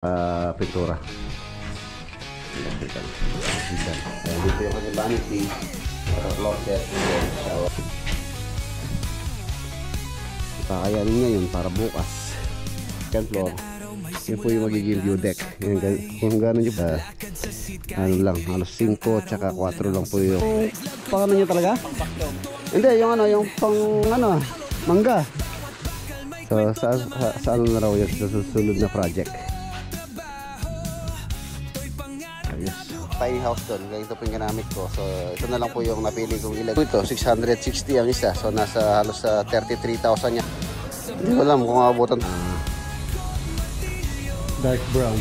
pintura. Electrical. Ayan, dito yung kanyang vanity, water closet, shower. Kakayanin ngayon para bukas. Second floor. Yan po yung magiging view deck. Yan, kung gano'n nyo ba, ano lang, halos 5 tsaka 4 lang po yung paano nyo talaga? Hindi, yung ano, yung pang ano, mangga. So, sa ano na raw yun, sa susunod na project. Ayos. Tiny house doon, ganito po yung ginamit ko. So, ito na lang po yung napili kong ilag. Ito, 660 ang isa. So, nasa halos 33,000 niya. Hindi ko alam kung abutan. Dark brown.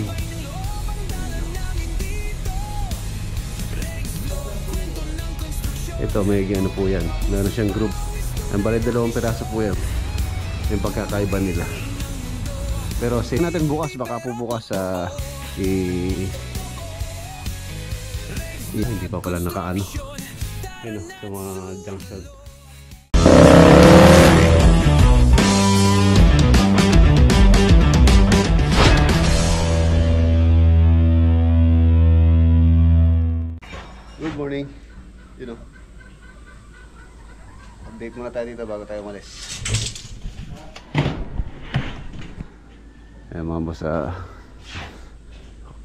Ito, may ano po yan. Meron siyang group. Ang bali 2 piraso po yan. Yung pagkakaiba nila. Pero say natin bukas, baka po bukas hindi pa pala nakaano. Yun o, sa mga junction. Good morning. You know, update muna tayo dito bago tayo umalis. Ayan mga boss,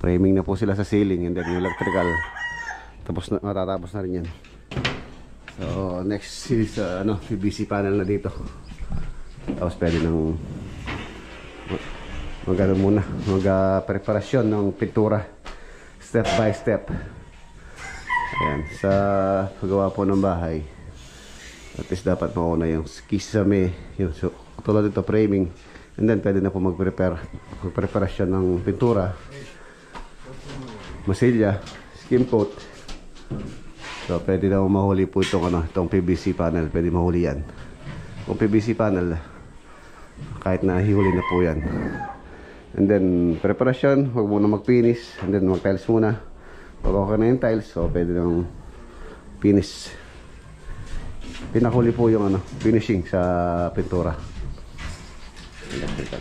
framing na po sila sa ceiling and then yung electrical tapos na, matatapos na rin yan. So next is PVC panel na dito. Tapos pwede nang magano muna, preparasyon ng pintura step by step. Ayan, sa paggawa po ng bahay at least dapat mauna yung kisame, yung tulad dito framing, and then pwede na po magpreparasyon ng pintura, masilya, skim coat. So pwede na mahuli po itong PVC panel, pwede mahuli yan. Kung PVC panel kahit na hihuli na po yan, and then preparasyon, huwag muna mag-finish, and then mag-tiles muna. Pag okay na yung tiles, so pwede nang finish. Pinakuli po yung finishing sa pintura. Electrical.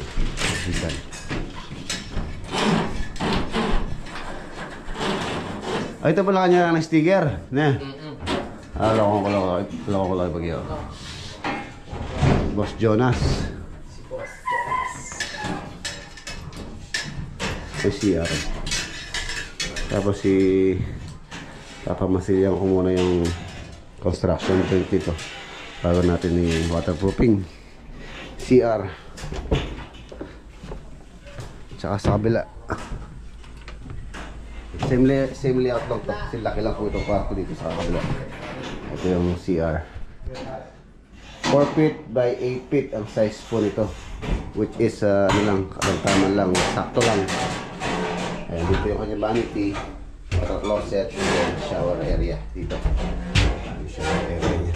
Ito pala kanya ng sticker. Alam ko lang bagyo. Boss Jonas. CR. Tapos papamasilyan ko muna yung construction paint dito bago natin yung waterproofing CR. Tsaka sa kabila same layout lang to, kasi laki lang po itong kwarto dito sa kabila. Ito yung CR, 4 feet by 8 feet ang size po nito, which is tama lang, sakto lang. Ayan, dito yung kanyang vanity, water closet, and shower area dito. Yung shower area niya.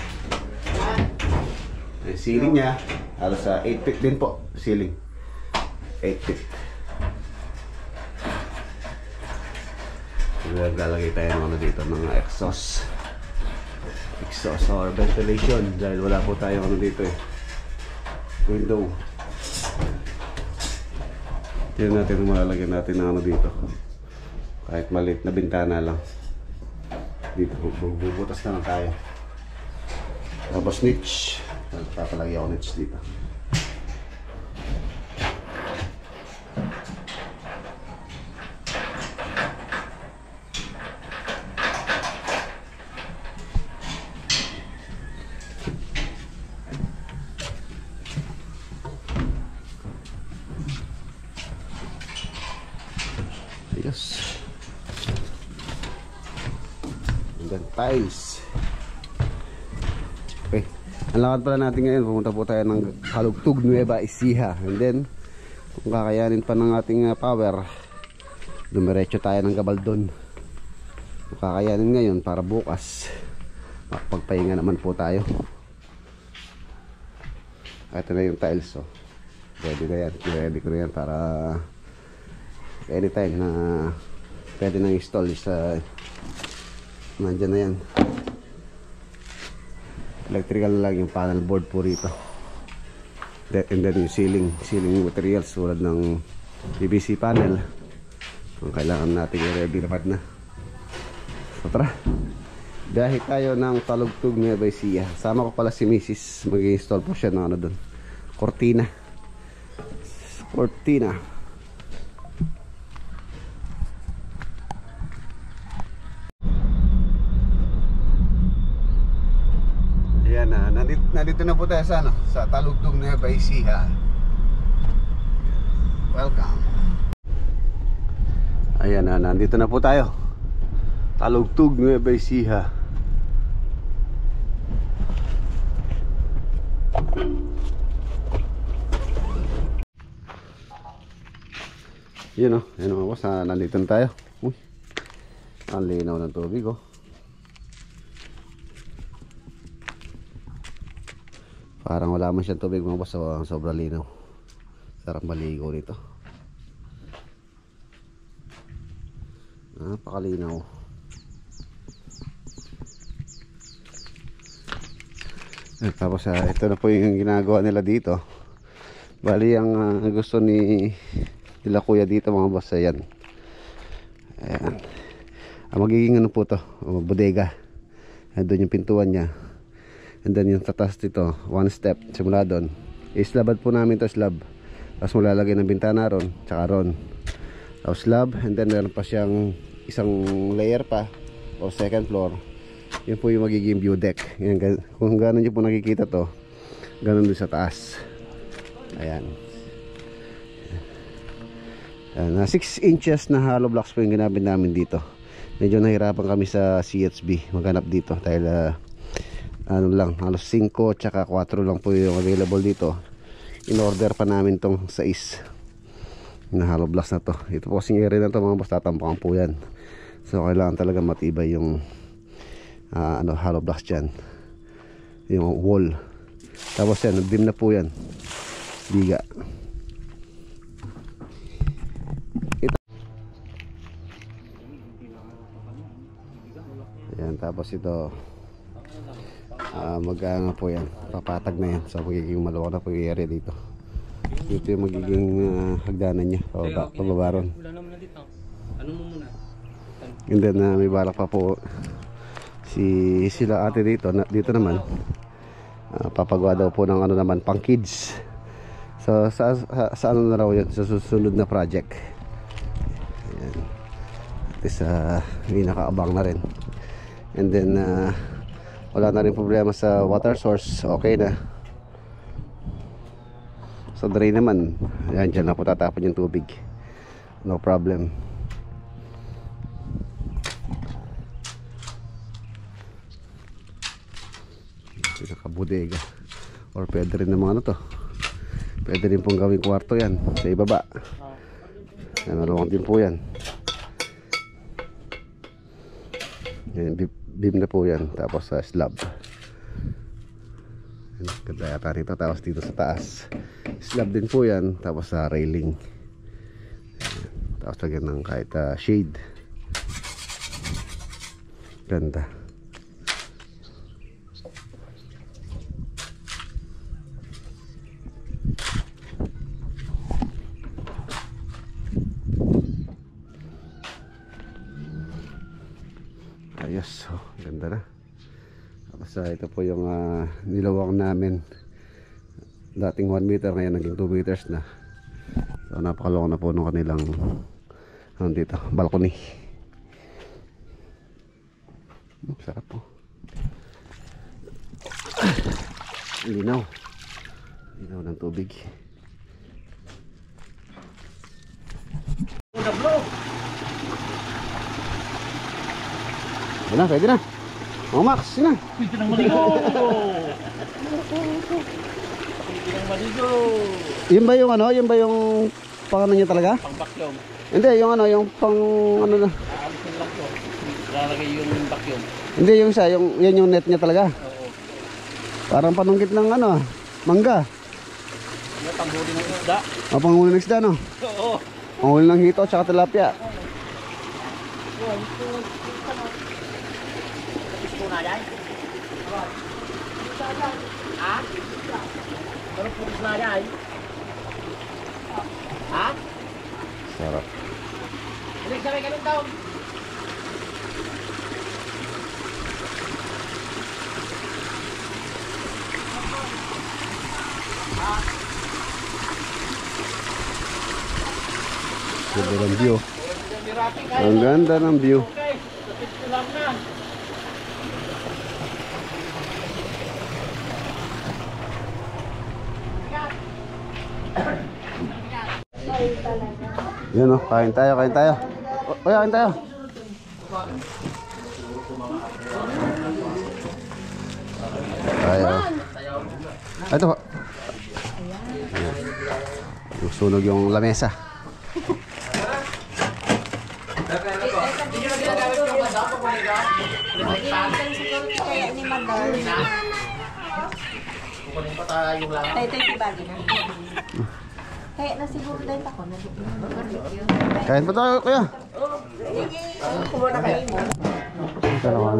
Yung ceiling niya, halos 8 feet din po, ceiling. 8 feet. Lalagay tayo ng dito, mga exhaust or ventilation, dahil wala po tayo dito window. Tignan natin kung malalagyan natin ng dito. Kahit maliit na bintana lang. Dito, bubutas na lang tayo. Tapos niche. Papalagyan ako niche dito. Yes. And then tiles. Okay. Ang lakad pala natin ngayon, pumunta po tayo ng Halugtog, Nueva Ecija. And then, kung kakayanin pa ng ating power, dumiretso tayo ng Gabaldon. Kung kakayanin ngayon, para bukas makapagpahinga naman po tayo. Ito na yung tiles. So, ready na yan. Ready ko na yan para anytime na pwede nang install sa nandyan na yan. Electrical lang yung panel board po rito. And then yung ceiling materials tulad ng PVC panel, Ang kailangan natin i-ready na. So tara, biyahe tayo ng Talugtog, Nueva Ecija. Sama ko pala si Mrs. Mag-i-install po siya ng ano doon, Cortina. Ayan na, nandito na po tayo sa, sa Talugtog, Nueva Ecija. Welcome. Ayan na, nandito na po tayo. Talugtog, Nueva Ecija. Yun o, yun o, nandito na tayo. Uy, ang linaw ng tubig o. Parang wala man siyang tubig mga boss, sobrang linaw. Sarap maligo dito. Napakalinaw. Tapos ito na po yung ginagawa nila dito. Bali ang gusto nila kuya dito mga boss, ayan. Ayan. Magiging ano po to, bodega. Doon yung pintuan niya. And then yung tatas dito, one step simula doon. Islabad po namin to, slab. Tapos malalagay ng bintana ron, tsaka ron. Tapos slab, and then meron pa siyang isang layer pa o second floor. Yun po yung magiging view deck. Yan, kung gano'n nyo po nakikita to, gano'n doon sa taas. Ayan. 6 inches na hollow blocks po yung ginamit namin dito. Medyo nahirapan kami sa CHB maghanap dito dahil ano lang, halos 5 tsaka 4 lang po yung available dito. In order pa namin tong 6 na hollow blocks na to. Ito po kasing area na to mga boss, tatampukan po yan. So kailangan talaga matibay yung hollow blocks dyan, yung wall. Tapos yan, nag-beam na po yan, biga. Ito. Ayan, tapos ito mag-ano po yan, papatag na yan. So magiging maluwag na po yung area dito. Dito yung magiging hagdanan nya pababa ron. Ano mo muna? And then may balak pa po sila ate dito dito naman papagawa daw po ng ano naman pang kids. So sa ano na raw yun, sa susunod na project. Ayan. At least may nakaabang na rin. And then wala na rin problema sa water source, okay na. So drain naman, ayan, dyan na po tatapon yung tubig, no problem. Pinaka-bodega, or pwede rin naman ano to, pwede rin pong gawing kwarto yan sa ibaba. Maluwang din po yan. Yan, beam na po yan, tapos sa slab. Ganda yata rito. Tapos dito sa taas slab din po yan, tapos sa railing. Tapos lagyan ng kahit shade. Ganda. Ayos, ganda na. Tapos ito po yung nilawang namin. Dating 1 meter, ngayon naging 2 meters na. So napakalawang na po ng kanilang dito, balcony. Sarap po. Linaw ng tubig. Pwede na. Oh Max, sina. Pwede nang maligo. Pwede nang maligo. Yun ba yung ano? Yun ba yung pang ano niya talaga? Pang vacuum. Hindi, yung ano, yung pang ano na. Aalisin lang to. Lalagay yung vacuum. Hindi, yung isa, yan yung net niya talaga. Oo. Parang panungkit ng ano, mangga. Ano, panghuli ng isda? O, panghuli ng isda, no? Oo. Panghuli ng hito, tsaka tilapia. Na yan? Ha? Ano pulis na yan? Ha? Sarap. Balik sa may ganun daw. Ganda ng view. Ang ganda ng view. Okay, tapos ko lang na. Yun o, kain tayo, kain tayo. O, kain tayo. Tayo. Ito po. Sunog yung lamesa. Kaya ni Madal. Kukunin pa tayo lang. Tayo si Bagi na. Kaya na siguro dahil ako na barbecue. Kain pa tayo, kuya. Kumuna kayo mo. Kalawan.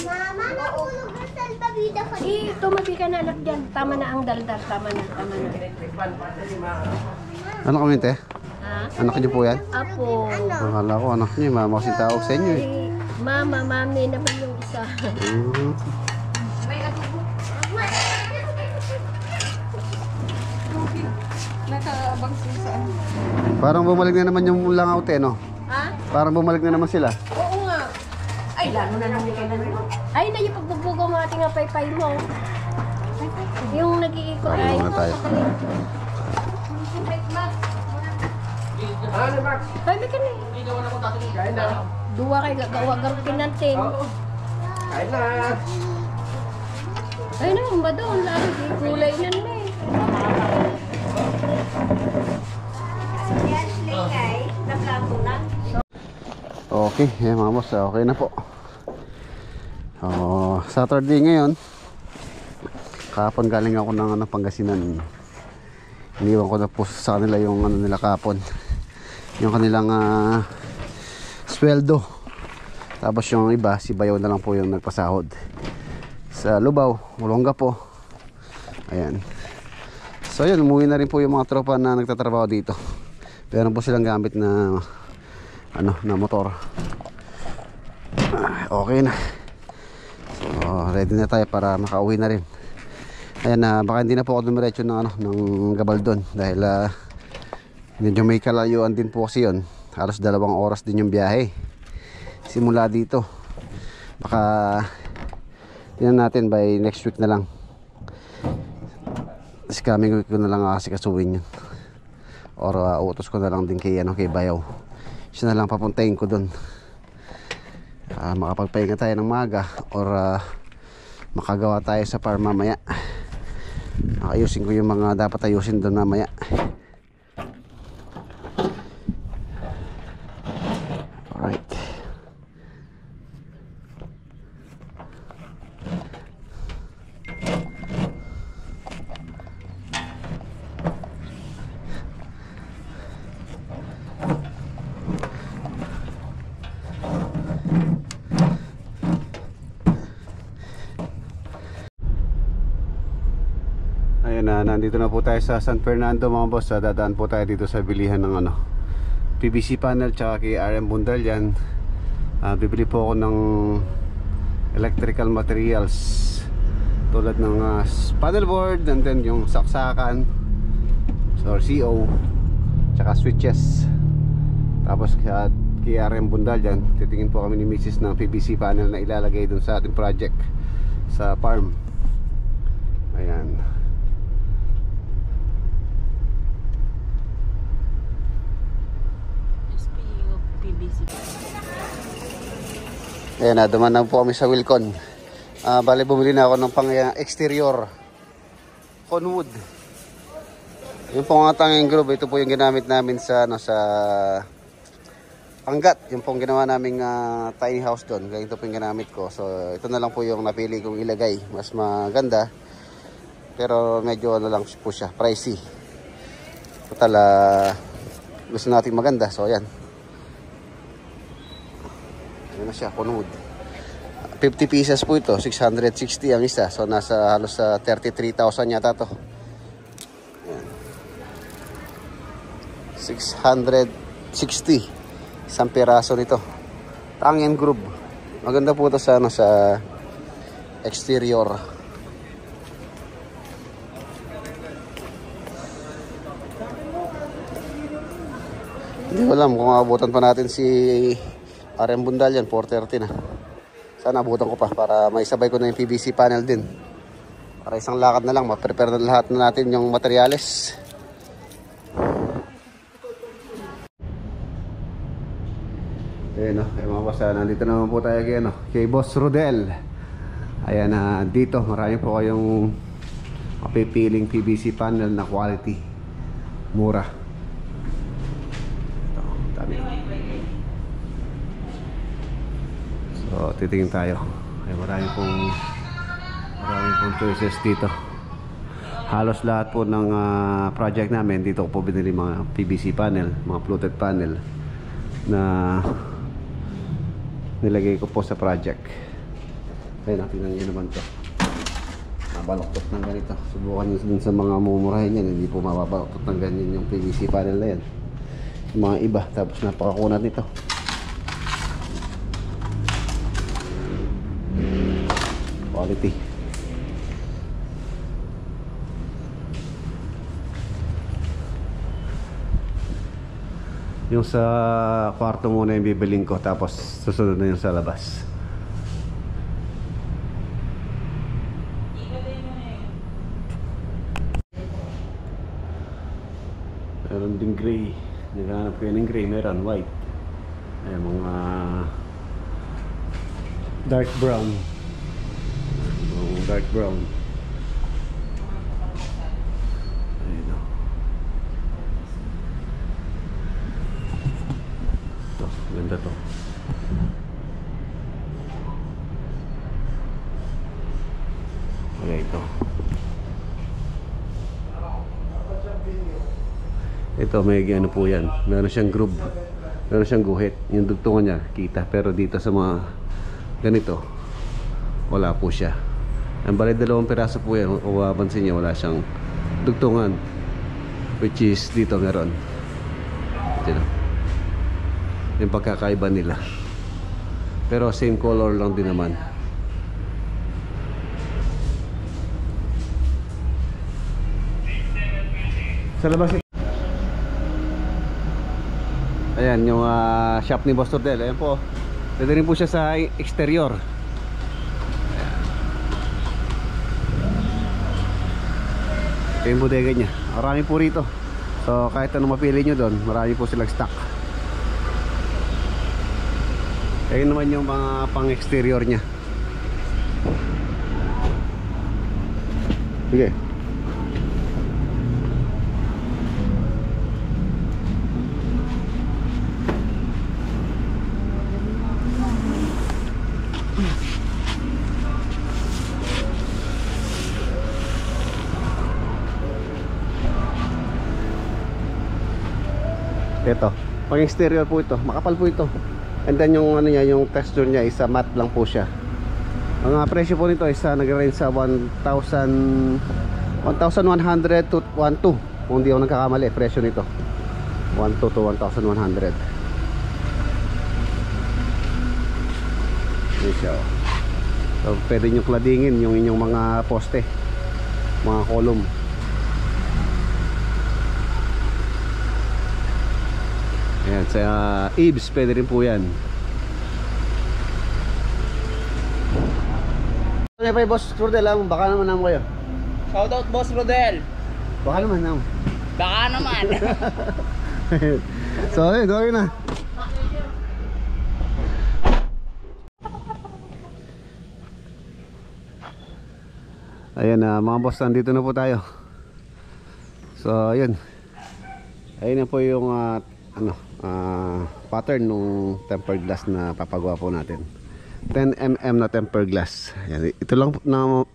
Mama, nahulog na salbabida ka. Tumabi ka na anak dyan. Tama na ang daldal. Tama na. Ano kami, te? Ha? Anak niyo po yan? Apo. Akala ko anak niyo, mama kasi tawag sa inyo eh. Mama, mami naman yung isa. Nakaabang saan. Parang bumalik na naman yung langaw, te, no? Ha? Parang bumalik na naman sila. Oo nga. Ay, lalo na namin kailan. Ay, na yung pagbubugaw mga ating apay-pay mo. Yung nag-iikot ay. Kain muna tayo. Ano, Max? Kami ka na eh. Hindi naman ako tatanong. Kain na. Dua kay gagawagar pinantin. Kain na. Ay naman ba doon? Lalo di kulay na na eh. Okay, mga boss, okay na po. Saturday ngayon. Kahapon galing ako ng Pangasinan. Iniwan ko na po sa kanila yung nila kahapon. Yung kanilang sweldo. Tapos yung iba, si Bayaw na lang po yung nagpasahod. Sa Lubao, Olonga po. Ayan. So yun, umuwi na rin po yung mga tropa na nagtatrabaho dito. Meron po silang gamit na na motor. Okay na. So ready na tayo para makauwi na rin. Ayan, baka hindi na po ako dumiretso ng Gabaldon dahil medyo may kalayuan din po kasi yun. Halos 2 oras din yung biyahe simula dito. Baka tingnan natin by next week na lang. This coming week ko na lang kasi kasuwin yun. Or utos ko na lang din kay Bayaw. Siya na lang papuntahin ko dun. Makapagpahinga tayo ng maga or makagawa tayo sa farm mamaya. Ayusin ko yung mga dapat ayusin doon mamaya. Alright. Ayan na, nandito na po tayo sa San Fernando mga boss. Dadaan po tayo dito sa bilihan ng PVC panel tsaka kay RM Bundalyan. Bibili po ako ng electrical materials tulad ng panel board and then yung saksakan or CO tsaka switches. Tapos kay RM Bundalyan, titingin po kami ni Mrs. ng PVC panel na ilalagay dun sa ating project sa farm. Ayan. Ayan na, duman na po kami sa Wilcon. Bali bumili na ako ng pang exterior conwood. Yung pong tanging group, ito po yung ginamit namin sa sa Angat. Yung pong ginawa naming tiny house doon. Ganito po yung ginamit ko. So ito na lang po yung napili kong ilagay. Mas maganda. Pero medyo lang po siya, pricey. Total gusto natin maganda. So ayan. Ayan na siya, conwood. 50 pieces po ito, 660 ang isa. So nasa halos sa 33,000 yata to. Ayan. 660 isang piraso nito. Tanging groove. Maganda po ito sa ano, sa exterior. Hindi ko alam kung abutan pa natin si RM Bundal yan, 430 na. Sana abutan ko pa para maisabay ko na yung PVC panel din. Para isang lakad na lang, ma-prepare na lahat na natin yung materyales. Ayun o, mga boss, nandito naman po tayo kay Boss Rodel. Ayan na, dito marami po kayong mapipiling PVC panel na quality, mura. Ito, dami. So, titingin tayo. Ay, marami pong choices dito. Halos lahat po ng project namin, dito ko po binili mga PVC panel, mga fluted panel na nilagay ko po sa project. Ayun, tingnan nyo naman to. Nabaloktot ng ganito. Subukan nyo dun sa mga mumurahin yan. Hindi po mababaloktot ng ganyan yung PVC panel na yan. Yung mga iba. Tapos napakakunat nito. Quality. Yung sa kwarto muna yung bibiling ko, tapos susunod na yung sa labas. Meron din gray. Naghanap ko yun ng gray. Meron white. Ay, mga dark brown. Dark brown. Ayun o. Ito, ganda to. Okay, ito. Ito, may ano po yan. Meron siyang groove. Meron siyang guhit. Yung dugtungan niya, kita. Pero dito sa mga ganito, wala po siya. Ang bali, 2 piraso po yan. Kung mapapansin niyo, wala siyang dugtungan. Which is dito meron. Ito. Yung pagkakaiba nila. Pero same color lang din naman. Sa labas ito. Ayan yung shop ni Boss Rodel. Ayan po. Pwede rin po siya sa exterior. Ito yung bodega niya. Marami po rito. So kahit anong mapili nyo doon, marami po silang stock. Ayun naman yung mga pang exterior niya. Sige. Ito, pang exterior po ito, makapal po ito. And then yung ano niya, yung texture niya is matte lang po siya. Ang presyo po nito is nag-range sa 1,100 to 1,200. Kung hindi ako nagkakamali, presyo nito 1,200 to 1,100. Yan siya. So pwede nyo kladingin yung inyong mga poste, mga column. Ayan, sa Eaves pwede rin po yan. Ano pa yung Boss Rodel, baka naman naman kayo. Shoutout Boss Rodel. Baka naman naman. Baka naman. So ayun, gawin na. Ayan na mga boss, nandito na po tayo. So ayun. Ayun na po yung pattern ng tempered glass na papagawa po natin. 10mm na tempered glass. Ayan, ito lang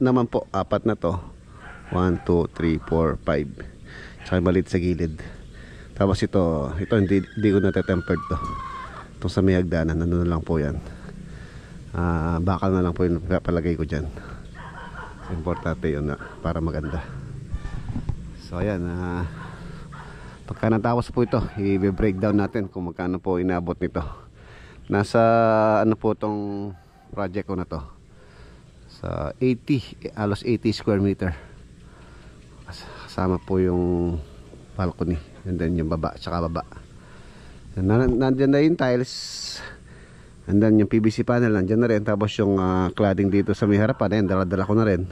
naman po, 4 na to. 1, 2, 3, 4, 5. Tsaka maliit sa gilid. Tapos ito hindi ko na tempered to. Itong sa may hagdanan, ano na lang po yan. bakal na lang po yung palagay ko dyan. Importante yun na para maganda. So ayan, pagka natapos po ito, i-breakdown natin kung magkano po inabot nito. Nasa ano po tong project ko na to, sa 80, alos 80 square meter. Kasama po yung balcony, and then yung baba, tsaka baba. Nandyan na yung tiles, and then yung PVC panel nandyan na rin. Tapos yung cladding dito sa may harapan, ayan, dala-dala ko na rin.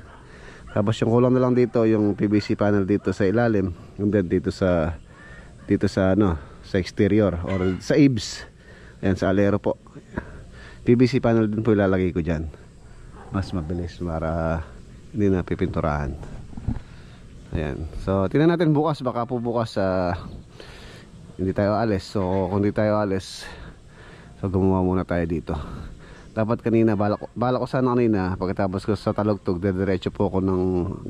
Tapos yung kulang na lang dito yung PVC panel dito sa ilalim, and then dito sa ano, sa exterior or sa eaves. Ayan, sa alero po. PVC panel din po ilalagay ko dyan. Mas mabilis para hindi na pipinturahan. Ayan. So, tingnan natin bukas. Baka po bukas hindi tayo alis. So, kung hindi tayo alis, so gumawa muna tayo dito. Dapat kanina, bala ko sana kanina, pagkatapos ko sa Talugtog, dediretso po ako ng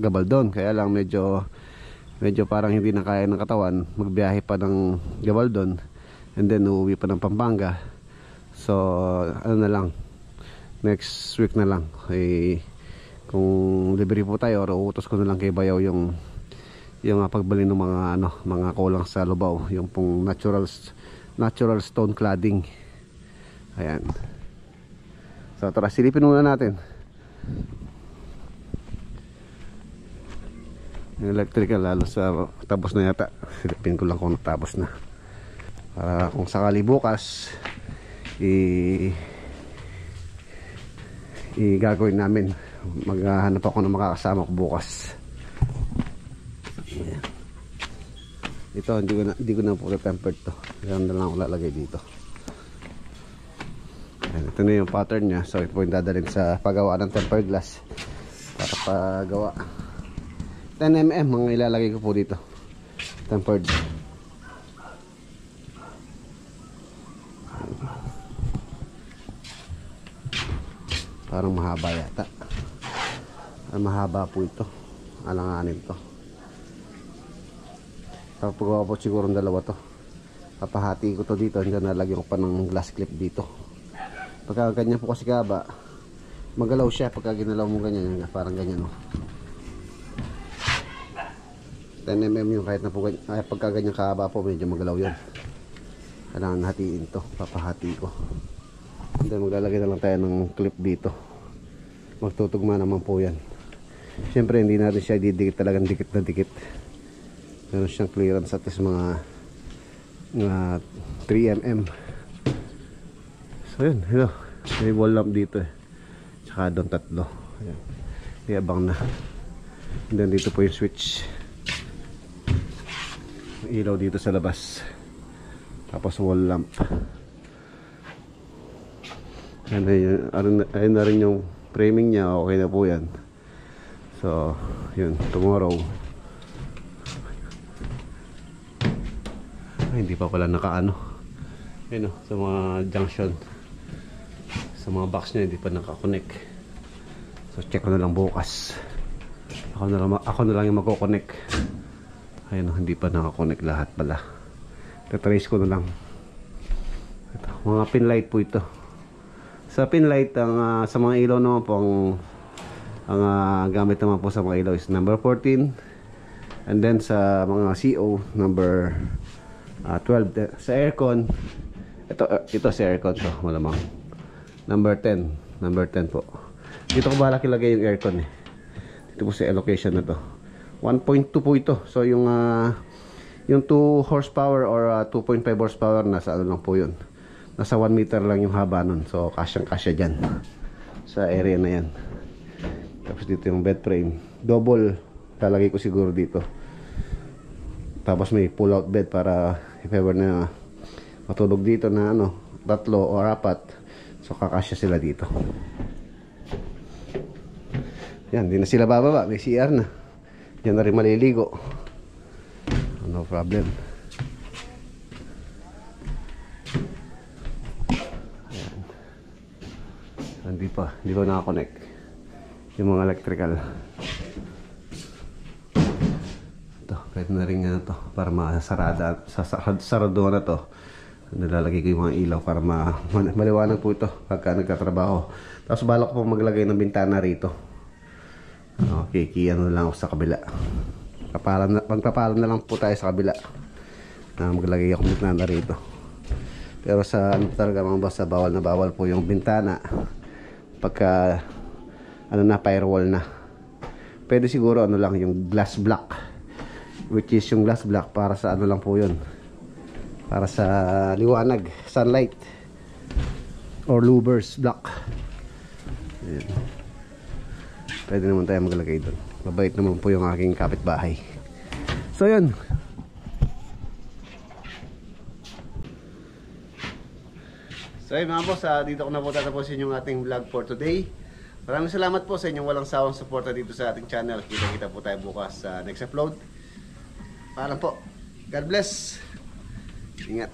Gabaldon. Kaya lang medyo parang hindi na kaya ng katawan. Magbiyahe pa ng Gabaldon, and then uuwi pa ng Pampanga. So ano na lang, next week na lang, kung libre po tayo, or uutos ko na lang kay Bayaw yung pagbili ng mga kulang sa Lubao, yung pong natural stone cladding. Ayan. So tara, silipin muna natin yung electrical, lalo sa tapos na yata. Silipin ko lang kung natapos na, para kung sakali bukas gagawin namin. Maghahanap ako ng makakasama ko bukas. Ayan. Ito hindi ko na po tempered to. Yan na lang ako lalagay dito. Ayan, ito na yung pattern nya. So ito po yung dadalhin sa paggawa ng tempered glass, para pagawa 10mm mga ilalagay ko po dito, tempered. Parang mahaba yata. Mahaba po ito. Alanganin to. Pagpagawa po siguro ng dalawa to. Papahati ko to dito. Diyan nalagyan ko pa ng glass clip dito. Pagka ganyan po kasi kaba, magalaw siya. Pagka ginalaw mo ganyan, parang ganyan, oh. 10mm yung kahit na po ganyan. Ay, pagka ganyan kahaba po, medyo magalaw yun. Kailangan hatiin to. Papahati ko. Then maglalagay na lang tayo ng clip dito. Magtutugma naman po yan. Siyempre hindi natin siya didikit, talagang dikit na dikit. Meron siyang clearance at least mga 3mm. So yun, hello. May wall lamp dito eh. Tsaka doon tatlo. Ayan. Iabang na. And then dito po yung switch. May ilaw dito sa labas. Tapos wall lamp. Ayun na rin yung framing niya. Okay na po yan. So yun, tomorrow. Ay, hindi pa pala nakaano. Ayun, sa mga junction, sa mga box niya hindi pa nakakonect. So check ko na lang bukas. Ako na lang yung magko-connect. Ayun, hindi pa nakakonect lahat pala. Tatrace ko na lang. Ito, mga pin light po ito. Sa pin light, sa mga ilaw naman po, ang gamit naman po sa mga ilaw is number 14. And then sa mga CO, number 12. Sa aircon, ito sa aircon to, malamang. Number 10 po. Dito ko balak ilagay yung aircon eh. Dito po sa allocation na to. 1.2 po ito. So yung 2 horsepower or 2.5 horsepower, nasa ano lang po yun. Nasa 1 meter lang yung haba nun. So kasyang-kasya dyan sa area na yan. Tapos dito yung bed frame, double lalagay ko siguro dito. Tapos may pull out bed para if ever na matulog dito na tatlo o apat, so kakasya sila dito. Yan, di na sila bababa, may CR na. Diyan na rin maliligo. No problem. Hindi pa nakakonect yung mga electrical. Ito, pwede na rin to para masarado na to. Nilalagay ko yung mga ilaw para maliwanag po ito pagka nagtatrabaho. Tapos balak po maglagay ng bintana rito. Okay, ano lang ako sa kabila. Pagpapalam na lang po tayo sa kabila na maglagay ako ng bintana rito. Pero sa ano talaga mga boss, bawal na bawal po yung bintana pagka ano na, firewall na. Pwede siguro ano lang yung glass block, which is yung glass block para sa ano lang po yun, para sa liwanag, sunlight, or louvers block. Ayan. Pwede naman tayo maglagay doon. Mabait naman po yung aking kapitbahay. So yun. So yun mga boss, dito ko na po tatapusin yung ating vlog for today. Maraming salamat po sa inyong walang sawang suporta dito sa ating channel. Kita-kita po tayo bukas sa next upload. Paalam po. God bless. Ingat.